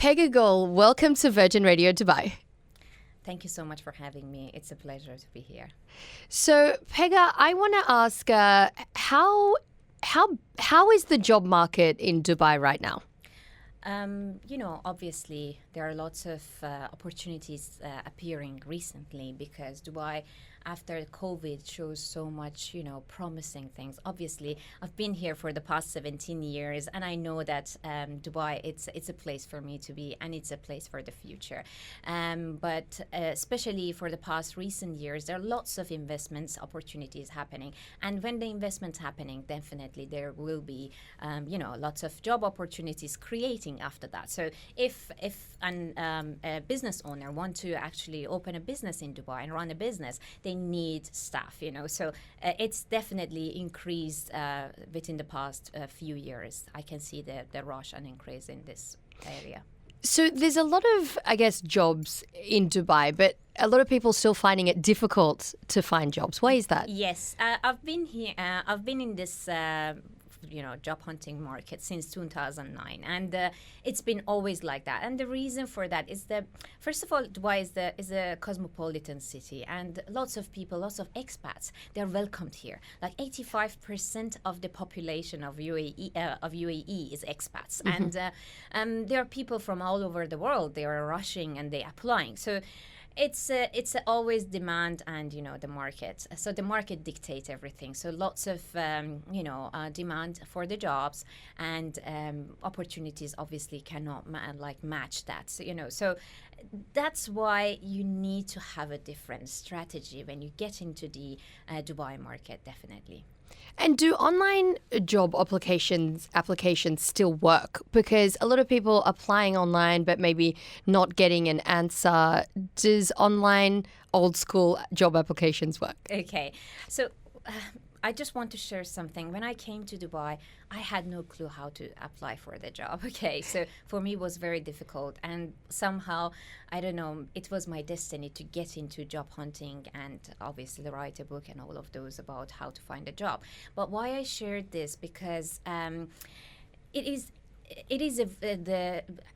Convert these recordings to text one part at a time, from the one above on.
Pegah Gol, welcome to Virgin Radio Dubai. Thank you so much for having me. It's a pleasure to be here. So, Pegah, I want to ask how is the job market in Dubai right now? Obviously, there are lots of opportunities appearing recently because Dubai, after COVID, shows so much, promising things. Obviously, I've been here for the past 17 years, and I know that Dubai, it's a place for me to be, and it's a place for the future. But especially for the past recent years, there are lots of investments opportunities happening, and when the investments happening, definitely there will be, lots of job opportunities creating after that. So if a business owner want to actually open a business in Dubai and run a business, they need staff, So it's definitely increased within the past few years. I can see the rush and increase in this area. So there's a lot of, I guess, jobs in Dubai, but a lot of people still finding it difficult to find jobs. Why is that? Yes, I've been here. I've been in this job hunting market since 2009, and it's been always like that. And the reason for that is that, first of all, Dubai is a cosmopolitan city, and lots of people, lots of expats, they're welcomed here. Like 85% of the population of UAE is expats, and there are people from all over the world. They are rushing and they're applying. So it's always demand and the market. So the market dictates everything. So lots of demand for the jobs, and opportunities obviously cannot match that. So that's why you need to have a different strategy when you get into the Dubai market, definitely. And do online job applications still work? Because a lot of people applying online but maybe not getting an answer. Does online old school job applications work? Okay. So I just want to share something. When I came to Dubai, I had no clue how to apply for the job. Okay, so for me it was very difficult, and somehow, I don't know, it was my destiny to get into job hunting and obviously write a book and all of those about how to find a job. But why I shared this, because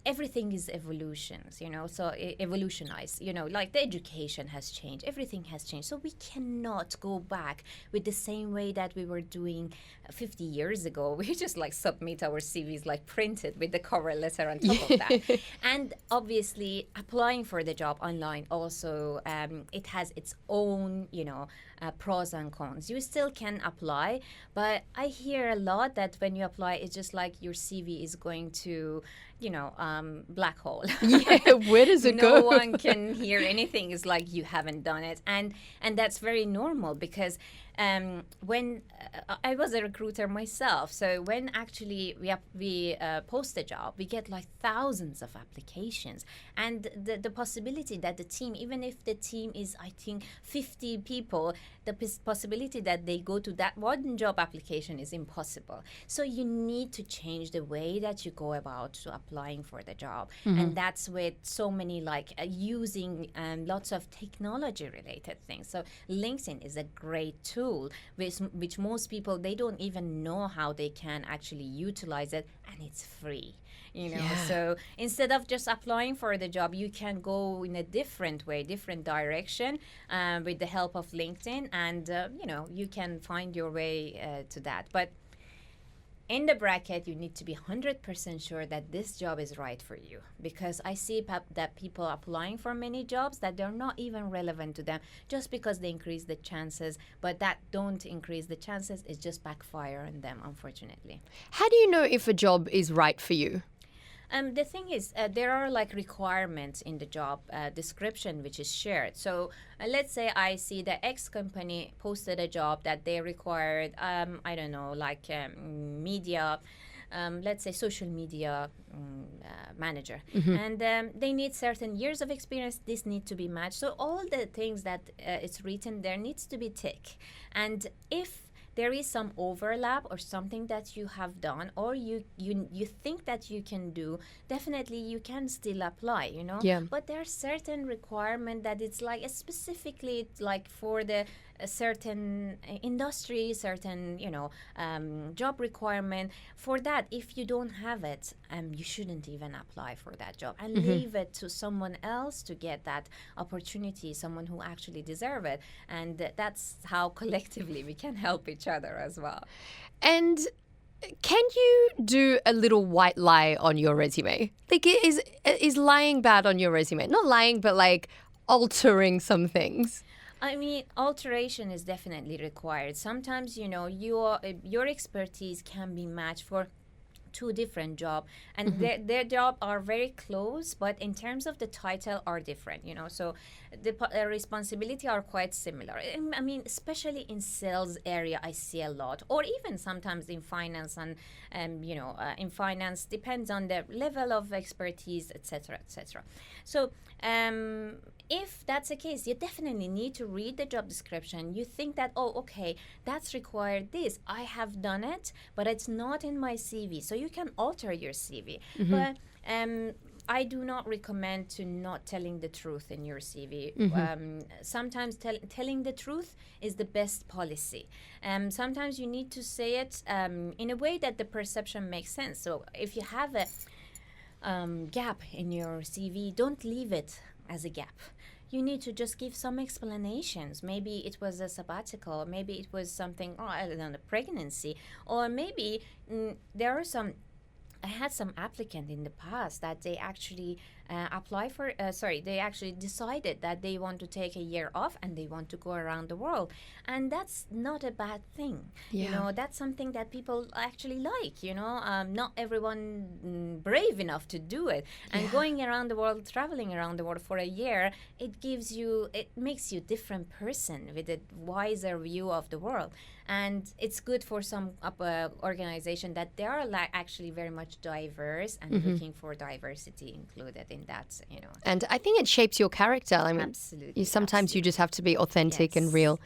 everything is evolutions, so evolutionized, like the education has changed, everything has changed. So we cannot go back with the same way that we were doing 50 years ago. We just submit our CVs printed with the cover letter on top of that. And obviously applying for the job online also, it has its own, pros and cons. You still can apply, but I hear a lot that when you apply, it's just like your CV is going to, black hole. Yeah, where does it go? No one can hear anything. It's like you haven't done it, and that's very normal, because when I was a recruiter myself, so when actually we post a job, we get thousands of applications, and the possibility that the team, even if the team is, I think, 50 people, the possibility that they go to that one job application is impossible. So you need to change the way that you go about to applying for the job, and that's with so many using lots of technology related things. So LinkedIn is a great tool, which most people, they don't even know how they can actually utilize it, and it's free. So instead of just applying for the job, you can go in a different way, different direction, with the help of LinkedIn, and you can find your way to that. But in the bracket, you need to be 100% sure that this job is right for you, because I see that people applying for many jobs that they're not even relevant to them, just because they increase the chances, but that don't increase the chances, it's just backfire on them, unfortunately. How do you know if a job is right for you? The thing is, there are requirements in the job description which is shared. So let's say I see the X company posted a job that they required, I don't know, media, let's say social media manager, and they need certain years of experience. This need to be matched. So all the things that it's written there needs to be tick. And if there is some overlap or something that you have done, or you think that you can do, definitely you can still apply, Yeah. But there are certain requirements that it's specifically for the a certain industry, certain job requirement. For that, if you don't have it, you shouldn't even apply for that job and leave it to someone else to get that opportunity, someone who actually deserve it. And that's how collectively we can help each other as well. And can you do a little white lie on your resume? Like, is lying bad on your resume? Not lying, but like altering some things. I mean, alteration is definitely required. Sometimes, your expertise can be matched for two different jobs, and their job are very close, but in terms of the title are different, so the responsibility are quite similar. I mean, especially in sales area, I see a lot, or even sometimes in finance, and in finance depends on the level of expertise, etc., etc. So if that's the case, you definitely need to read the job description. You think that, oh, okay, that's required this. I have done it, but it's not in my CV. So you can alter your CV. But I do not recommend to not telling the truth in your CV. Sometimes telling the truth is the best policy. Sometimes you need to say it in a way that the perception makes sense. So if you have a gap in your CV, don't leave it as a gap. You need to just give some explanations. Maybe it was a sabbatical, maybe it was something, I don't know, pregnancy, or maybe there are some. I had some applicant in the past that they actually they actually decided that they want to take a year off and they want to go around the world. And that's not a bad thing. Yeah. That's something that people actually like, not everyone brave enough to do it. And going around the world, traveling around the world for a year, it makes you a different person with a wiser view of the world. And it's good for some organization that they are actually very much diverse and looking for diversity included in that, And I think it shapes your character. I mean, Absolutely. sometimes you just have to be authentic and real.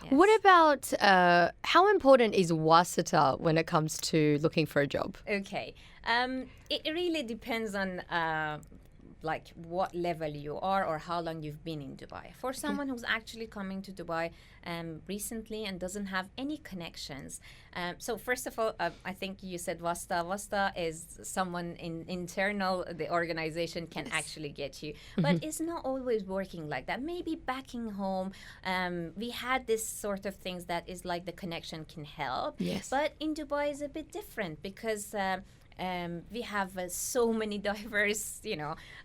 Yes. What about how important is wasita when it comes to looking for a job? Okay. It really depends on like what level you are or how long you've been in Dubai. For someone who's actually coming to Dubai recently and doesn't have any connections. So first of all, I think you said Vasta. Vasta is someone internal, the organization can actually get you. But it's not always working like that. Maybe back in home, we had this sort of things that is like the connection can help. Yes. But in Dubai is a bit different because we have so many diverse,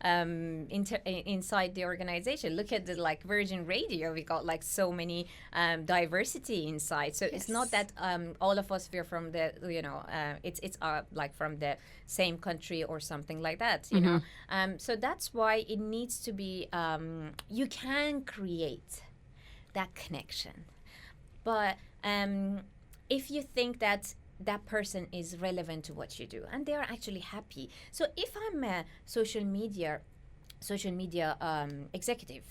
inside the organization. Look at the Virgin Radio. We got so many diversity inside. So it's not that all of us we're from the, it's from the same country or something like that. You know. So that's why it needs to be. You can create that connection, but if you think that person is relevant to what you do and they are actually happy. So if I'm a social media executive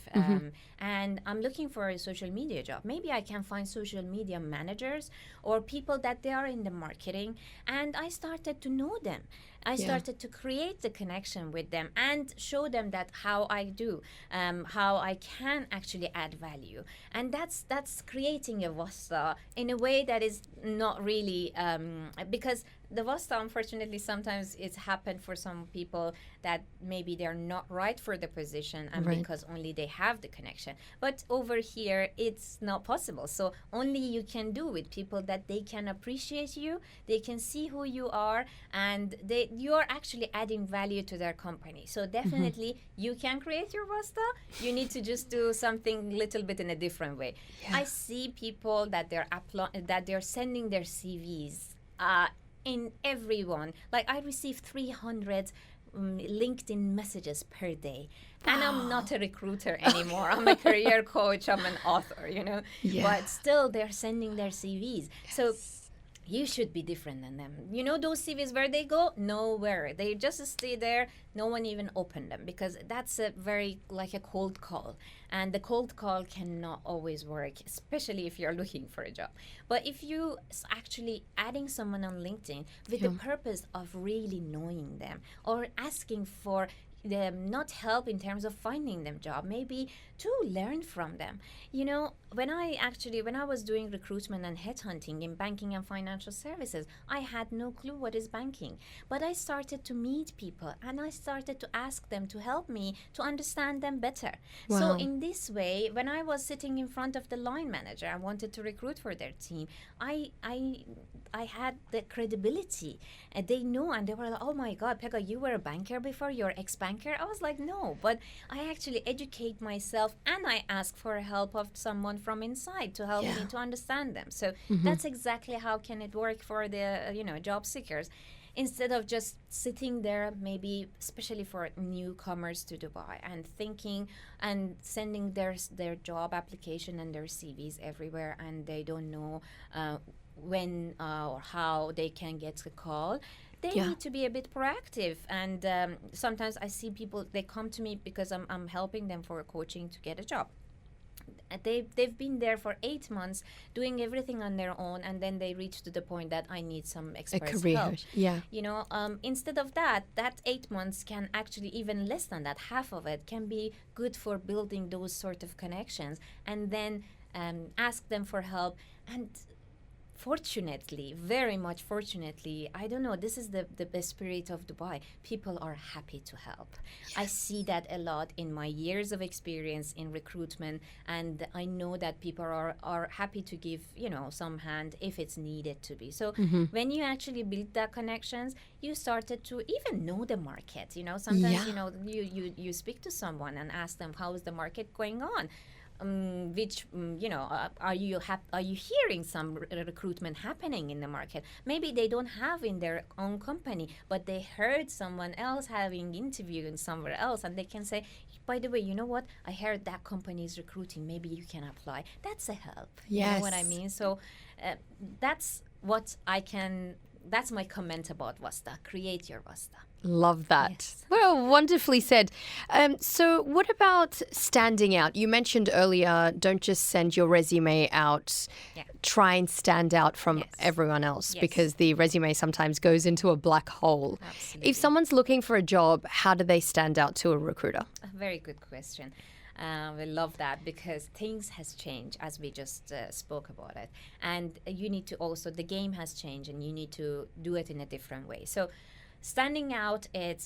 and I'm looking for a social media job, maybe I can find social media managers or people that they are in the marketing, and I started to know them. I started to create the connection with them and show them that how I do, how I can actually add value. And that's creating a Vasta in a way that is not really, because the Vasta, unfortunately, sometimes it's happened for some people that maybe they're not right for the position and because only they have the connection. But over here, it's not possible. So only you can do with people that they can appreciate you, they can see who you are, and you're actually adding value to their company. So definitely you can create your Vasta. You need to just do something little bit in a different way. Yeah. I see people that they're sending their CVs in everyone. I receive 300 LinkedIn messages per day. And I'm not a recruiter anymore. I'm a career coach. I'm an author, But still, they're sending their CVs. Yes. So you should be different than them. Those CVs, where they go? Nowhere. They just stay there. No one even opened them, because that's a very a cold call. And the cold call cannot always work, especially if you're looking for a job. But if you actually adding someone on LinkedIn with the purpose of really knowing them or asking for not help in terms of finding them job, maybe to learn from them. When I was doing recruitment and headhunting in banking and financial services, I had no clue what is banking. But I started to meet people and I started to ask them to help me to understand them better. Wow. So in this way, when I was sitting in front of the line manager, I wanted to recruit for their team, I had the credibility, and they know, and they were like, "Oh my God, Pegah, you were a banker before? You're ex-banker?" I was like, "No," but I actually educate myself, and I ask for help of someone from inside to help me to understand them. So that's exactly how can it work for the job seekers. Instead of just sitting there, maybe especially for newcomers to Dubai, and thinking and sending their job application and their CVs everywhere, and they don't know when or how they can get a call. They need to be a bit proactive. And sometimes I see people, they come to me because I'm helping them for coaching to get a job. They've been there for 8 months doing everything on their own, and then they reach to the point that I need some expert help. Instead of that 8 months can actually, even less than that, half of it can be good for building those sort of connections, and then ask them for help. And fortunately, very much fortunately, I don't know, this is the best spirit of Dubai. People are happy to help. Yes. I see that a lot in my years of experience in recruitment, and I know that people are happy to give, some hand if it's needed to be. So when you actually build that connections, you started to even know the market. Sometimes, you speak to someone and ask them, how is the market going on? Are you hearing some recruitment happening in the market? Maybe they don't have in their own company, but they heard someone else having interviewing somewhere else, and they can say, by the way, you know what? I heard that company is recruiting. Maybe you can apply. That's a help. Yes. You know what I mean? So that's my comment about Vasta. Create your Vasta. Love that. Yes. Well, wonderfully said. So what about standing out? You mentioned earlier, don't just send your resume out. Yeah. Try and stand out from everyone else, because the resume sometimes goes into a black hole. Absolutely. If someone's looking for a job, how do they stand out to a recruiter? A very good question. We love that, because things has changed, as we just spoke about it. And you need to also, the game has changed, and you need to do it in a different way. So standing out, it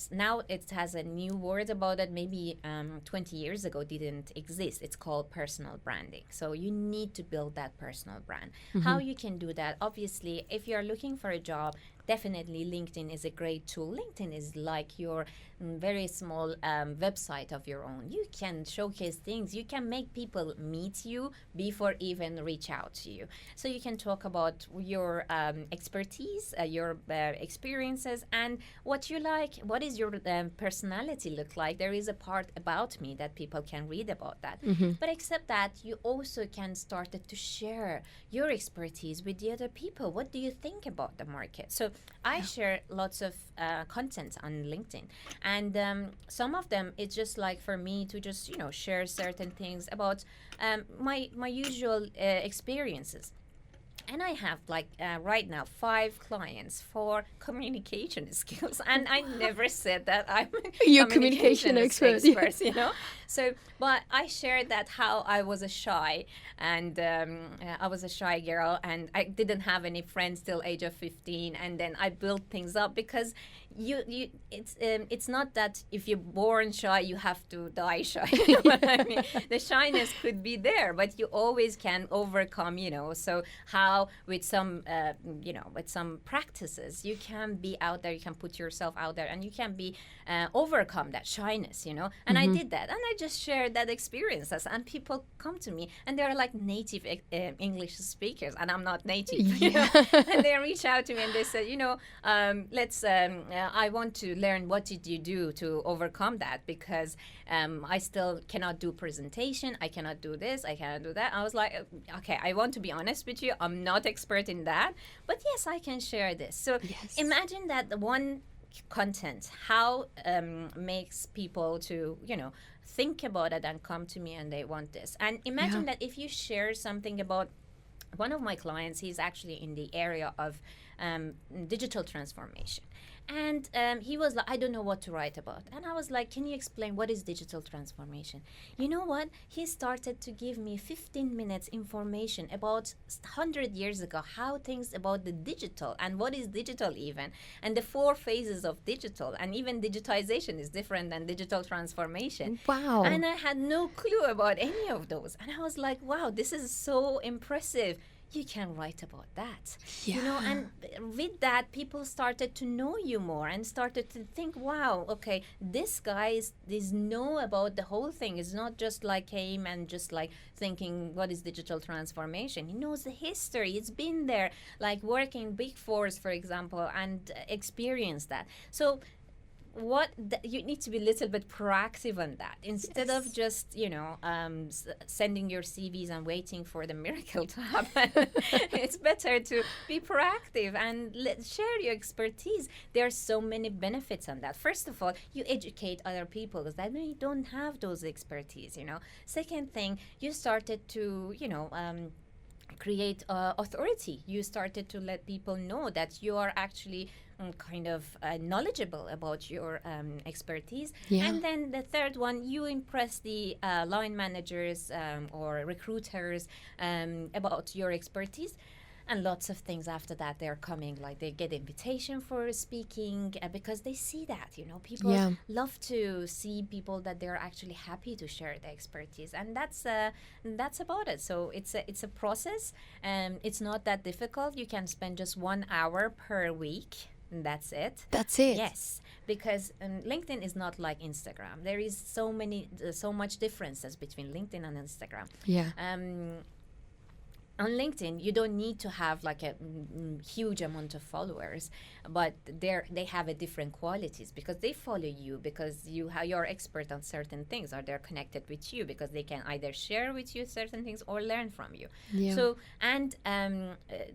has a new word about it. Maybe 20 years ago didn't exist. It's called personal branding. So you need to build that personal brand. How you can do that? Obviously, if you're looking for a job, definitely LinkedIn is a great tool. LinkedIn is like your very small website of your own. You can showcase things. You can make people meet you before even reach out to you. So you can talk about your expertise, your experiences, and what you like. What is your personality look like? There is a part about me that people can read about that. But except that, you also can start to share your expertise with the other people. What do you think about the market? So I share lots of content on LinkedIn, and some of them, it's just like for me to just share certain things about my usual experiences. And I have right now 5 clients for communication skills, and I never said that I'm your communication expert. So, but I shared that how I was a shy, and I was a shy girl, and I didn't have any friends till age of 15, and then I built things up, because it's not that if you're born shy you have to die shy. You know what I mean? The shyness could be there, but you always can overcome. So how with some with some practices you can be out there, you can put yourself out there, and you can be overcome that shyness. And I did that, and I just shared that experiences, and people come to me and they're like native English speakers, and I'm not native. And they reach out to me and they say, let's I want to learn, what did you do to overcome that, because I still cannot do presentation, I cannot do this, I cannot do that. I was like, okay, I want to be honest with you, I'm not expert in that, but yes, I can share this. So imagine that the one content, how makes people to think about it and come to me and they want this. And imagine that if you share something about one of my clients, he's actually in the area of digital transformation. And he was like, I don't know what to write about. And I was like, can you explain what is digital transformation? You know what? He started to give me 15 minutes information about 100 years ago, how things about the digital and what is digital even, and the 4 phases of digital. And even digitization is different than digital transformation. Wow. And I had no clue about any of those. And I was like, wow, this is so impressive. You can write about that. Yeah. You know, and with that, people started to know you more and started to think, wow, okay, this guy is know about the whole thing. It's not just like came and just like thinking, what is digital transformation? He knows the history. It's been there, like working Big Fours, for example, and experienced that. So you need to be a little bit proactive on that instead of just sending your CVs and waiting for the miracle to happen. It's better to be proactive and share your expertise. There are so many benefits on that. First of all, you educate other people because they don't have those expertise. Second thing, you started to create authority. You started to let people know that you are actually kind of knowledgeable about your expertise. Yeah. And then the third one, you impress the line managers or recruiters about your expertise. And lots of things after that, they're coming, like they get invitation for speaking because they see that, people love to see people that they're actually happy to share their expertise. And that's about it. So it's a process. It's not that difficult. You can spend just 1 hour per week. And that's it. That's it. Yes, because LinkedIn is not like Instagram. There is so much differences between LinkedIn and Instagram. Yeah. On LinkedIn, you don't need to have like a huge amount of followers, but they have a different qualities because they follow you because you're expert on certain things, or they're connected with you because they can either share with you certain things or learn from you. Yeah. So and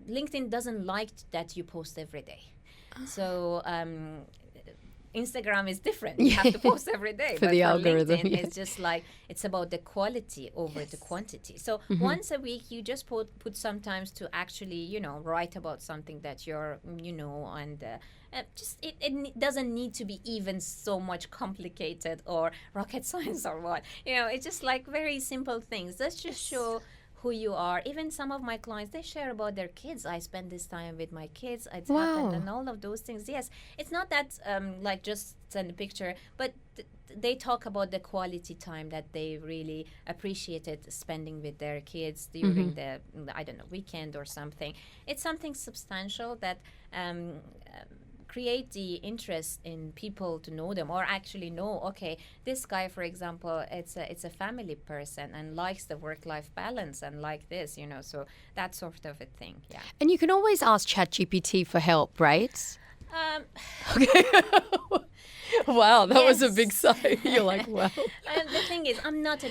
LinkedIn doesn't like that you post every day. So Instagram is different. You have to post every day. For the algorithm. LinkedIn, it's just like, it's about the quality over the quantity. So once a week, you just put some times to actually, write about something that you're, and just it doesn't need to be even so much complicated or rocket science or what. It's just like very simple things. Let's just show who you are. Even some of my clients, they share about their kids. I spend this time with my kids. It's happened, and all of those things. Yes, it's not that like just send a picture, but they talk about the quality time that they really appreciated spending with their kids during the weekend or something. It's something substantial that create the interest in people to know them, or actually know, okay, this guy, for example, it's a family person and likes the work-life balance and like this, so that sort of a thing. Yeah. And you can always ask ChatGPT for help, right? Okay. Wow, that was a big sigh. You're like, wow. The thing is, I'm not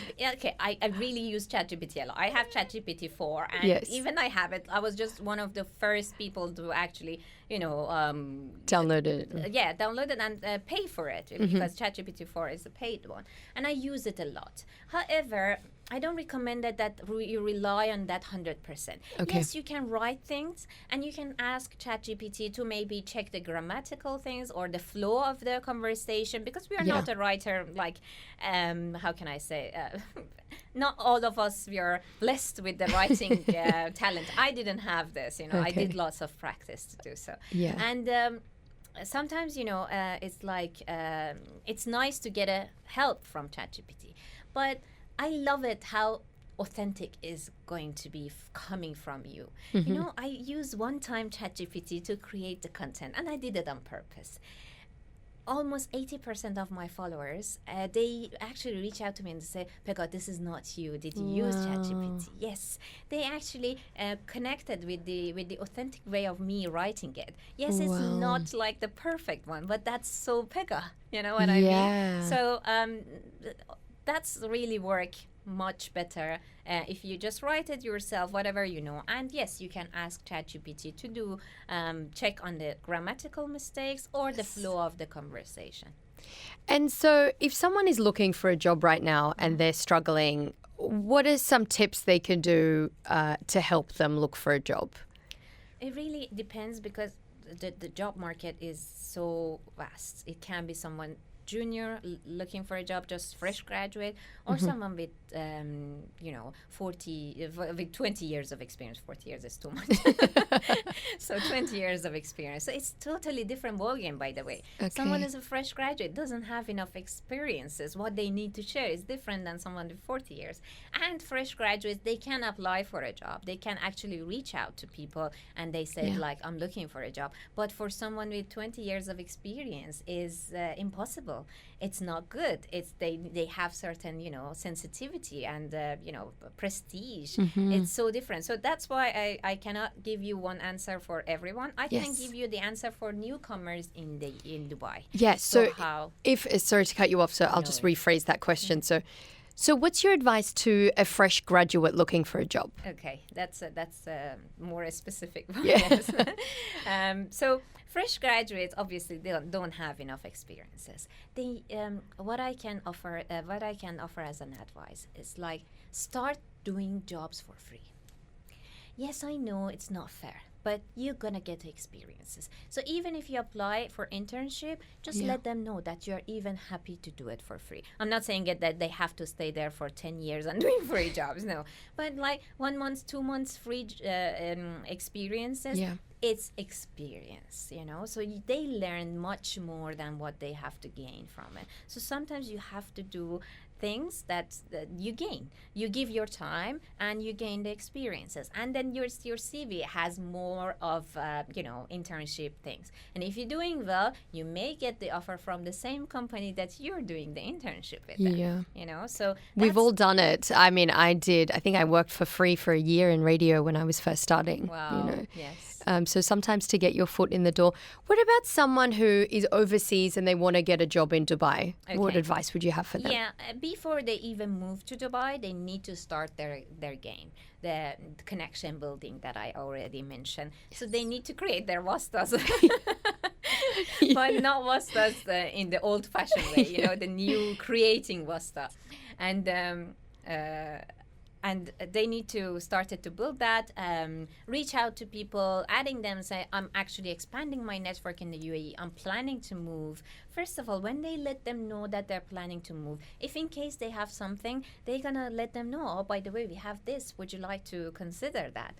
I really use ChatGPT a lot. I have ChatGPT 4, and even I have it. I was just one of the first people to actually, download it. Download it and pay for it because ChatGPT 4 is a paid one, and I use it a lot. However, I don't recommend that you rely on that 100%. Okay. Yes, you can write things, and you can ask ChatGPT to maybe check the grammatical things or the flow of the conversation, because we are not a writer, like, how can I say, not all of us, we are blessed with the writing talent. I didn't have this, I did lots of practice to do so. Yeah. And sometimes, it's like, it's nice to get a help from ChatGPT, but I love it how authentic is going to be coming from you. I used one time ChatGPT to create the content, and I did it on purpose. Almost 80% of my followers, they actually reach out to me and say, Pegah, this is not you. Did you use ChatGPT? Yes. They actually connected with the authentic way of me writing it. Yes, it's not like the perfect one, but that's so Pegah. You know what I mean? So that's really work much better if you just write it yourself, whatever you know. And yes, you can ask ChatGPT to do check on the grammatical mistakes or the flow of the conversation. And so if someone is looking for a job right now and they're struggling, what are some tips they can do to help them look for a job? It really depends, because the job market is so vast. It can be someone junior looking for a job, just fresh graduate, or someone with with 20 years of experience. 40 years is too much. So 20 years of experience. So it's totally different ballgame, by the way. Okay. Someone is a fresh graduate, doesn't have enough experiences. What they need to share is different than someone with 40 years. And fresh graduates, they can apply for a job. They can actually reach out to people and they say, like, I'm looking for a job. But for someone with 20 years of experience is impossible. It's not good. It's they have certain, sensitivity and, prestige. It's so different. So that's why I cannot give you one answer for everyone. I can give you the answer for newcomers in Dubai. Yes. So sorry to cut you off, so I'll just rephrase that question. So what's your advice to a fresh graduate looking for a job? Okay, that's more a specific one. Yeah. Yes. So fresh graduates obviously they don't have enough experiences. They what I can offer as an advice is like start doing jobs for free. Yes, I know it's not fair, but you're gonna get experiences. So even if you apply for internship, just let them know that you're even happy to do it for free. I'm not saying that they have to stay there for 10 years and doing free jobs, no. But like 1 month, 2 months free experiences, it's experience, So they learn much more than what they have to gain from it. So sometimes you have to do things that you gain. You give your time and you gain the experiences. And then your CV has more of, internship things. And if you're doing well, you may get the offer from the same company that you're doing the internship with them, So we've all done it. I mean, I did. I think I worked for free for a year in radio when I was first starting. Wow. Yes. So sometimes to get your foot in the door. What about someone who is overseas and they want to get a job in Dubai? Okay. What advice would you have for them? Yeah, before they even move to Dubai, they need to start their game, the connection building that I already mentioned. So they need to create their wastas. But not wastas in the old-fashioned way, the new creating wasta. And they need to start to build that, reach out to people, adding them, say, I'm actually expanding my network in the UAE. I'm planning to move. First of all, when they let them know that they're planning to move, if in case they have something, they're going to let them know, oh, by the way, we have this. Would you like to consider that?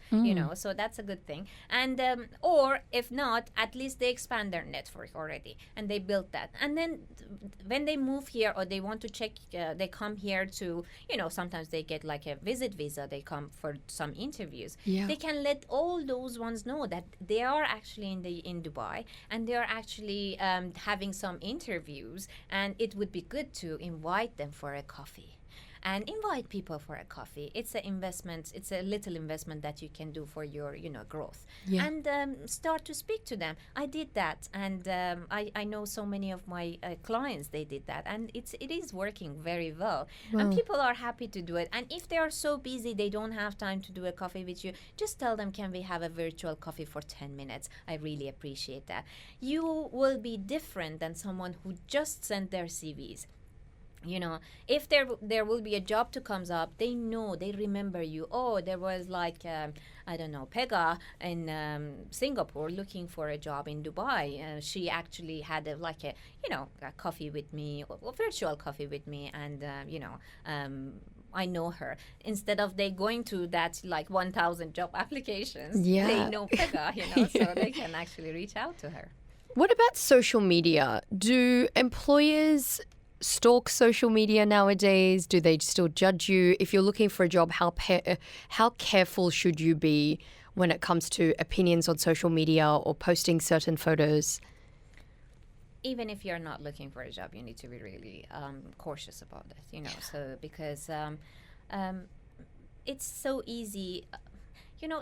So that's a good thing. And or if not, at least they expand their network already and they built that. And then when they move here or they want to check, they come here to, sometimes they get like a visit visa, they come for some interviews. They can let all those ones know that they are actually in Dubai and they are actually having some interviews, and it would be good to invite them for a coffee. And invite people for a coffee. It's an investment. It's a little investment that you can do for your, growth. And start to speak to them. I did that, and I know so many of my clients. They did that, and it is working very well. Wow. And people are happy to do it. And if they are so busy, they don't have time to do a coffee with you. Just tell them, can we have a virtual coffee for 10 minutes? I really appreciate that. You will be different than someone who just sent their CVs. If there will be a job to comes up, they know, they remember you. Oh, there was like, Pegah in Singapore looking for a job in Dubai. She actually had a coffee with me, a virtual coffee with me, and, I know her. Instead of they going to that 1,000 job applications, they know Pegah, so they can actually reach out to her. What about social media? Do employers stalk social media nowadays? Do they still judge you? If you're looking for a job, how careful should you be when it comes to opinions on social media or posting certain photos? Even if you're not looking for a job, you need to be really cautious about it, So because it's so easy.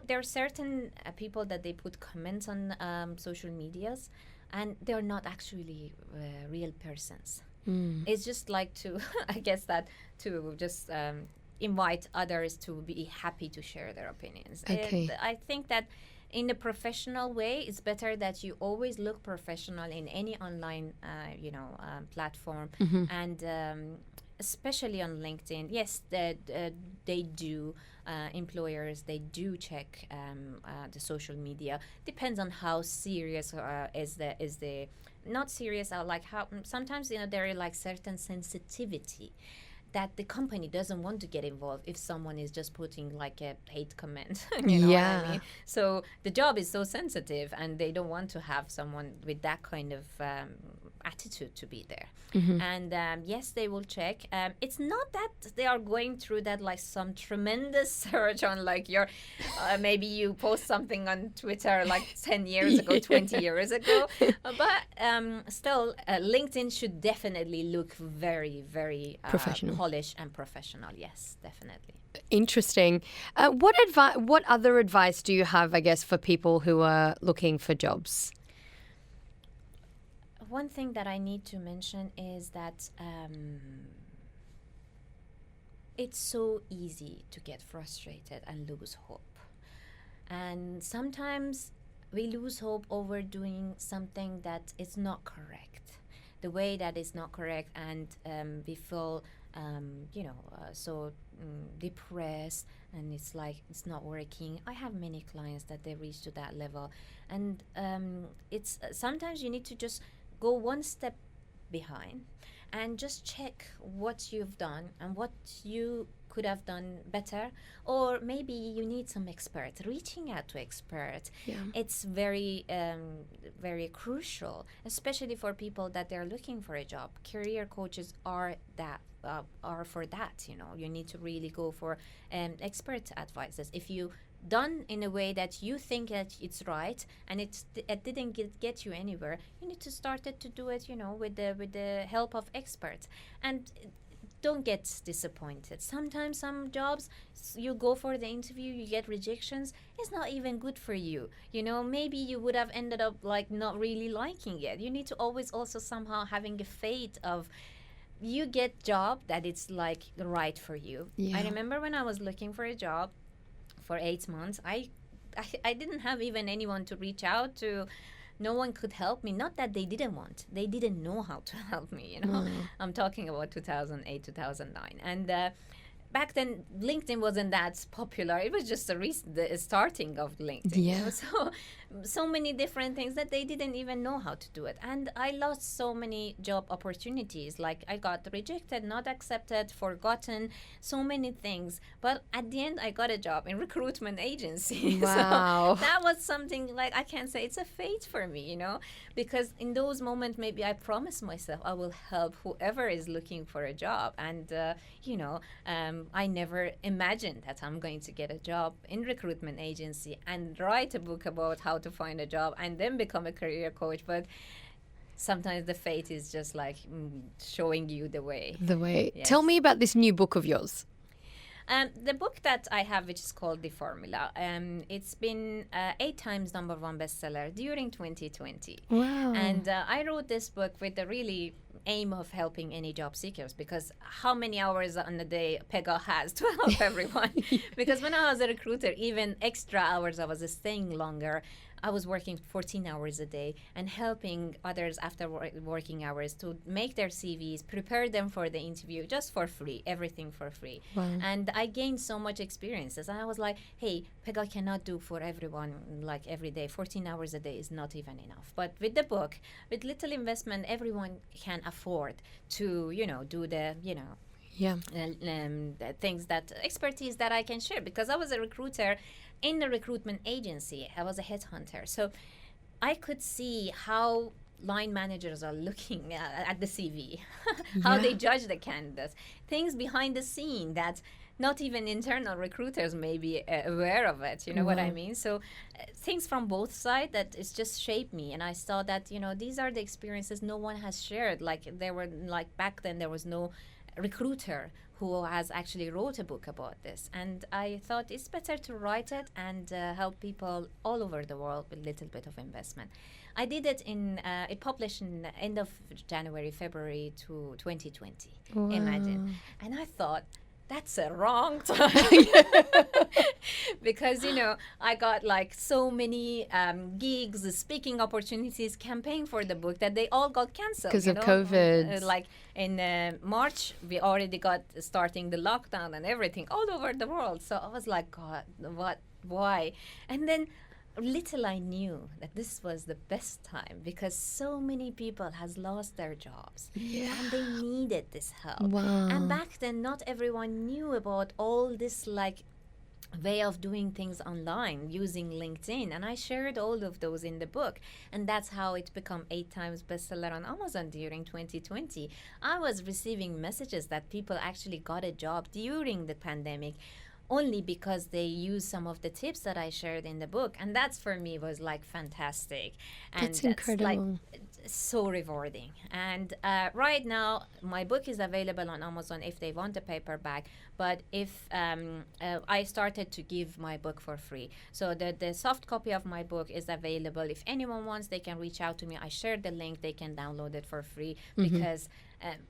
There are certain people that they put comments on social medias, and they're not actually real persons. It's just like to, I guess that to just invite others to be happy to share their opinions. Okay. I think that in a professional way, it's better that you always look professional in any online, platform, and especially on LinkedIn. Yes, they do employers, they do check the social media. Depends on how serious is the not serious, like how sometimes there are like certain sensitivity that the company doesn't want to get involved if someone is just putting like a hate comment. You know what I mean? So the job is so sensitive, and they don't want to have someone with that kind of attitude to be there. And yes, they will check. It's not that they are going through that like some tremendous search on like your maybe you post something on Twitter like 10 years ago, 20 years ago, but still LinkedIn should definitely look very, very professional, polished and professional. Yes, definitely. Interesting. What other advice do you have, I guess, for people who are looking for jobs? One thing that I need to mention is that it's so easy to get frustrated and lose hope. And sometimes we lose hope over doing something that is not correct, the way that is not correct, and we feel, so depressed, and it's like it's not working. I have many clients that they reach to that level, and it's sometimes you need to just go one step behind and just check what you've done and what you could have done better, or maybe you need some experts. Reaching out to experts, it's very very crucial, especially for people that they're looking for a job. Career coaches are for that. You need to really go for expert advices. If you done in a way that you think that it's right and it didn't get you anywhere, you need to start to do it with the help of experts. And don't get disappointed. Sometimes some jobs, you go for the interview, you get rejections, it's not even good for you. Maybe you would have ended up like not really liking it. You need to always also somehow having a faith of you get job that it's like right for you. I remember when I was looking for a job for 8 months, I didn't have even anyone to reach out to. No one could help me. Not that they didn't want. They didn't know how to help me, I'm talking about 2008, 2009. And back then, LinkedIn wasn't that popular. It was just the starting of LinkedIn. So many different things that they didn't even know how to do it. And I lost so many job opportunities. Like I got rejected, not accepted, forgotten, so many things. But at the end, I got a job in recruitment agency. Wow. So that was something like I can say it's a fate for me, because in those moments, maybe I promised myself I will help whoever is looking for a job. And, I never imagined that I'm going to get a job in recruitment agency and write a book about how to find a job and then become a career coach. But sometimes the fate is just like showing you the way. Yes. Tell me about this new book of yours. The book that I have, which is called The Formula, it's been 8 times #1 bestseller during 2020. Wow. And I wrote this book with the really aim of helping any job seekers, because how many hours on the day Pegah has to help everyone? Because when I was a recruiter, even extra hours, I was staying longer. I was working 14 hours a day and helping others after working hours to make their CVs, prepare them for the interview just for free, everything for free. Wow. And I gained so much experiences. And I was like, hey, Pegah cannot do for everyone like every day. 14 hours a day is not even enough. But with the book, with little investment, everyone can afford to, do the, the things that expertise that I can share, because I was a recruiter in the recruitment agency. I was a headhunter, so I could see how line managers are looking at the CV, how they judge the candidates, things behind the scene that not even internal recruiters may be aware of it. You know what I mean? So things from both sides that it's just shaped me. And I saw that, these are the experiences no one has shared. Like there were, like back then, there was no recruiter who has actually wrote a book about this. And I thought it's better to write it and help people all over the world with a little bit of investment. I did it it published in the end of January, February to 2020. Wow. Imagine. And I thought, that's a wrong time. Because, I got like so many gigs, speaking opportunities, campaign for the book that they all got canceled. Because of COVID. Like in March, we already got starting the lockdown and everything all over the world. So I was like, God, why? And then little I knew that this was the best time because so many people has lost their jobs and they needed this help. Wow. And back then, not everyone knew about all this like way of doing things online using LinkedIn, and I shared all of those in the book, and that's how it become 8 times bestseller on Amazon during 2020. I was receiving messages that people actually got a job during the pandemic only because they used some of the tips that I shared in the book, and that's for me was like fantastic, and That's incredible. like so rewarding. And right now my book is available on Amazon if they want a paperback, but if I started to give my book for free, so the soft copy of my book is available. If anyone wants, they can reach out to me. I shared the link, they can download it for free because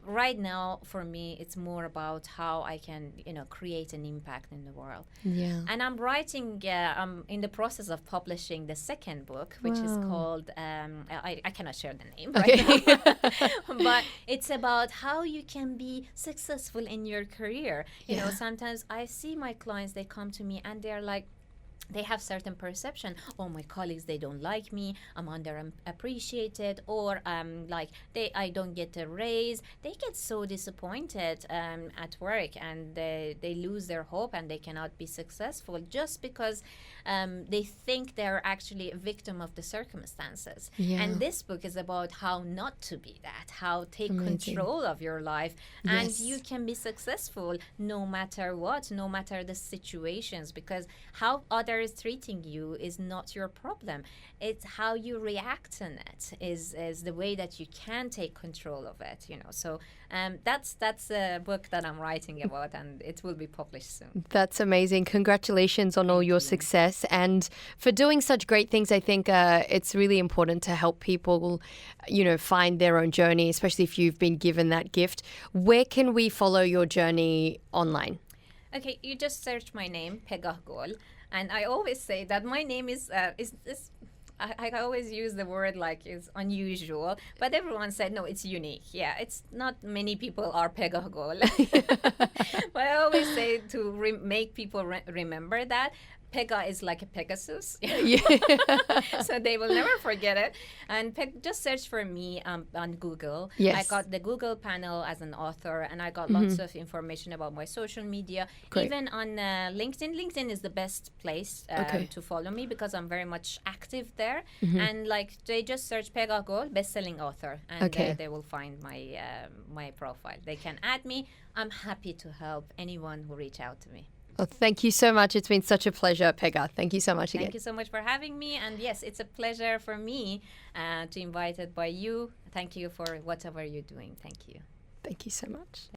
right now for me it's more about how I can create an impact in the world. And I'm writing I'm in the process of publishing the second book, which is called I cannot share the name right now, but it's about how you can be successful in your career. You know, sometimes I see my clients, they come to me and they're like, they have certain perception. Oh, my colleagues, they don't like me. I'm underappreciated, or like I don't get a raise. They get so disappointed at work, and they lose their hope, and they cannot be successful just because they think they're actually a victim of the circumstances. And this book is about how not to be that, how take control of your life, and you can be successful no matter what, no matter the situations, because how others treating you is not your problem. It's how you react on it is the way that you can take control of it. So that's a book that I'm writing about, and it will be published soon. That's amazing. Congratulations on all your success and for doing such great things. I think it's really important to help people, find their own journey, especially if you've been given that gift. Where can we follow your journey online? Okay, you just search my name, Pegah Gol. And I always say that my name is I always use the word like it's unusual, but everyone said, no, it's unique. Yeah, it's not many people are Pegah Gol. But I always say to make people remember that. Pegah is like a Pegasus, so they will never forget it. And just search for me on Google. I got the Google panel as an author, and I got lots of information about my social media. Even on LinkedIn. LinkedIn is the best place to follow me because I'm very much active there. And like they just search Pegah Gol, best-selling author, and they will find my my profile. They can add me. I'm happy to help anyone who reach out to me. Well, thank you so much. It's been such a pleasure, Pegah. Thank you so much again. Thank you so much for having me. And yes, it's a pleasure for me to invite it by you. Thank you for whatever you're doing. Thank you. Thank you so much.